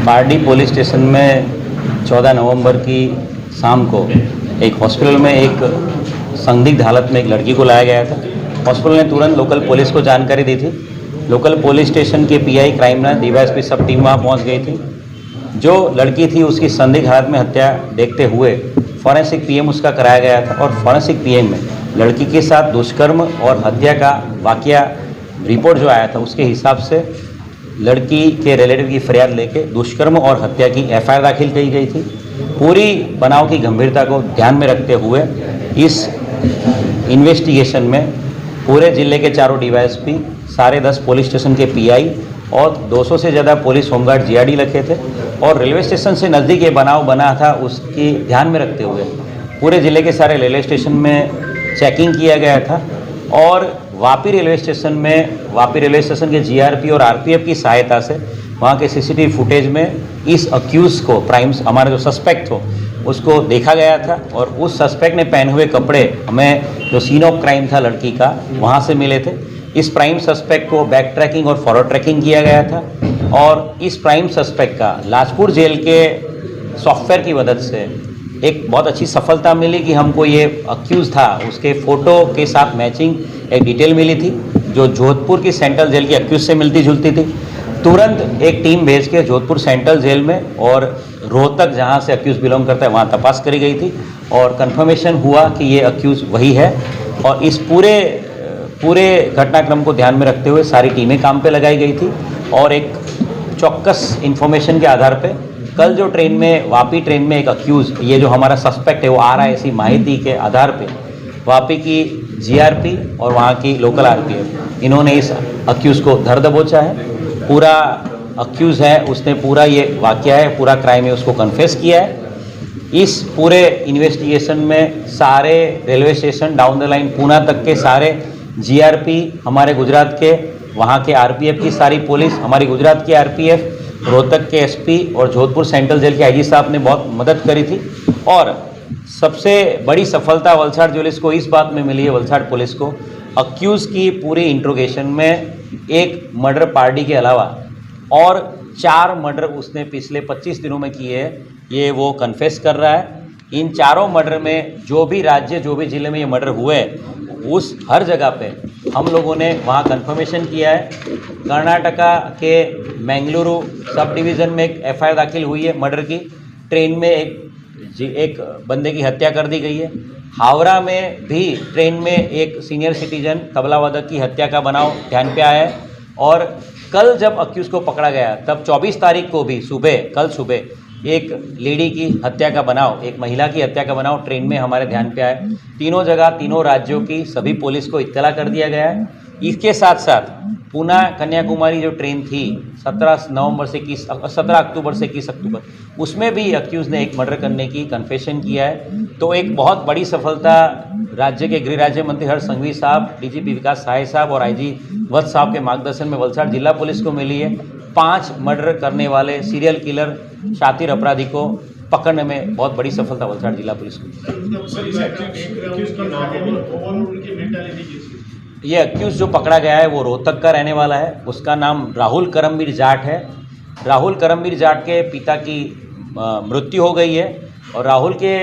Pardi police station में 14 नवंबर की शाम को एक हॉस्पिटल में एक संदिग्ध हालत में एक लड़की को लाया गया था। हॉस्पिटल ने तुरंत लोकल पुलिस को जानकारी दी थी। लोकल पुलिस स्टेशन के पीआई क्राइम ब्रांच डीवाईएसपी सब टीम वहाँ पहुँच गई थी। जो लड़की थी उसकी संदिग्ध हालत में हत्या देखते हुए फॉरेंसिक पीएम उसका कराया गया था और फॉरेंसिक पीएम में लड़की के साथ दुष्कर्म और हत्या का वाकया रिपोर्ट जो आया था उसके हिसाब से लड़की के रिलेटिव की फरियाद लेके दुष्कर्म और हत्या की एफआईआर दाखिल की गई थी। पूरी बनाव की गंभीरता को ध्यान में रखते हुए इस इन्वेस्टिगेशन में पूरे जिले के चारों डीवाईएसपी, सारे 10 पुलिस स्टेशन के पीआई और 200 से ज़्यादा पुलिस होमगार्ड जीआरडी रखे थे और रेलवे स्टेशन से नज़दीक ये बनाव बना था उसकी ध्यान में रखते हुए पूरे ज़िले के सारे रेलवे स्टेशन में चेकिंग किया गया था और वापी रेलवे स्टेशन के जीआरपी और आरपीएफ की सहायता से वहाँ के सीसीटीवी फुटेज में इस अक्यूज़ को हमारा जो सस्पेक्ट हो उसको देखा गया था और उस सस्पेक्ट ने पहने हुए कपड़े हमें जो सीन ऑफ क्राइम था लड़की का वहाँ से मिले थे। इस प्राइम सस्पेक्ट को बैक ट्रैकिंग और फॉरवर्ड ट्रैकिंग किया गया था और इस प्राइम सस्पेक्ट का लाजपुर जेल के सॉफ्टवेयर की मदद से एक बहुत अच्छी सफलता मिली कि हमको ये अक्यूज़ था उसके फ़ोटो के साथ मैचिंग एक डिटेल मिली थी जो जोधपुर की सेंट्रल जेल की अक्यूज़ से मिलती जुलती थी। तुरंत एक टीम भेज के जोधपुर सेंट्रल जेल में और रोहतक जहाँ से अक्यूज़ बिलोंग करता है वहाँ तपास करी गई थी और कंफर्मेशन हुआ कि ये अक्यूज़ वही है और इस पूरे घटनाक्रम को ध्यान में रखते हुए सारी टीमें काम पे लगाई गई थी और एक चौक्कस इन्फॉर्मेशन के आधार पे कल जो ट्रेन में वापी ट्रेन में एक अक्यूज़ ये जो हमारा सस्पेक्ट है वो आ रहा है, ऐसी माहिती के आधार पे वापी की जीआरपी और वहाँ की लोकल आरपीएफ इन्होंने इस अक्यूज़ को धर दबोचा है। पूरा अक्यूज़ है उसने पूरा ये वाकया है पूरा क्राइम है उसको कन्फेस किया है। इस पूरे इन्वेस्टिगेशन में सारे railway station down the line Poona तक के सारे जीआरपी, हमारे गुजरात के वहाँ के आरपीएफ की सारी पुलिस, हमारी गुजरात की आरपीएफ, रोहतक के एसपी और जोधपुर सेंट्रल जेल के आईजी साहब ने बहुत मदद करी थी। और सबसे बड़ी सफलता वलसाड़ पुलिस को इस बात में मिली है, वलसाड़ पुलिस को अक्यूज़ की पूरी इंट्रोगेशन में एक मर्डर पार्टी के अलावा और 4 मर्डर उसने पिछले 25 दिनों में किए हैं, ये वो कन्फेस कर रहा है। इन चारों मर्डर में जो भी राज्य जो भी ज़िले में ये मर्डर हुए उस हर जगह पे हम लोगों ने वहाँ कंफर्मेशन किया है। कर्नाटका के मैंगलुरु सब डिवीज़न में एक एफआईआर दाखिल हुई है मर्डर की। ट्रेन में एक बंदे की हत्या कर दी गई है। हावड़ा में भी ट्रेन में एक सीनियर सिटीजन तबला वादक की हत्या का बनाव ध्यान पे आया है और कल जब अक्यूज़ को पकड़ा गया तब 24 तारीख को भी कल सुबह एक लेडी की हत्या का बनाव, एक महिला की हत्या का बनाव ट्रेन में हमारे ध्यान पे आया। तीनों जगह तीनों राज्यों की सभी पुलिस को इत्तला कर दिया गया है। इसके साथ साथ पूना कन्याकुमारी जो ट्रेन थी 17 अक्टूबर से 21 अक्टूबर उसमें भी अक्यूज़ ने एक मर्डर करने की कन्फेशन किया है। तो एक बहुत बड़ी सफलता राज्य के गृह राज्य मंत्री हर्ष संघवी साहब, डीजीपी विकास सहाय साहब और आईजी वत्स साहब के मार्गदर्शन में वलसाड़ जिला पुलिस को मिली है। 5 मर्डर करने वाले सीरियल किलर शातिर अपराधी को पकड़ने में बहुत बड़ी सफलता वलसाड़ जिला पुलिस को। ये अक्यूज़ जो पकड़ा गया है वो रोहतक का रहने वाला है। उसका नाम राहुल करमवीर जाट है। राहुल करमवीर जाट के पिता की मृत्यु हो गई है और राहुल के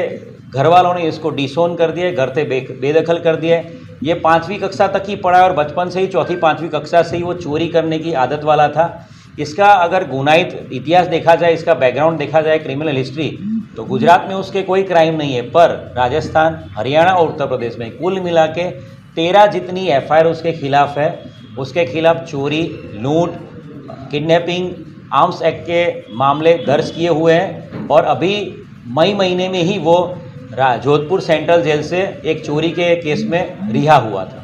घर वालों ने इसको डिसोन कर दिया, घर से बेदखल कर दिया। ये 5वीं कक्षा तक ही पढ़ा है और बचपन से ही 4वीं-5वीं कक्षा से ही वो चोरी करने की आदत वाला था। इसका अगर गुनाहित इतिहास देखा जाए, इसका बैकग्राउंड देखा जाए, क्रिमिनल हिस्ट्री, तो गुजरात में उसके कोई क्राइम नहीं है, पर राजस्थान, हरियाणा और उत्तर प्रदेश में कुल मिला के 13 जितनी एफआईआर उसके खिलाफ है। उसके खिलाफ चोरी, लूट, किडनैपिंग, आर्म्स एक्ट के मामले दर्ज किए हुए हैं और अभी मई महीने में ही वो जोधपुर सेंट्रल जेल से एक चोरी के केस में रिहा हुआ था।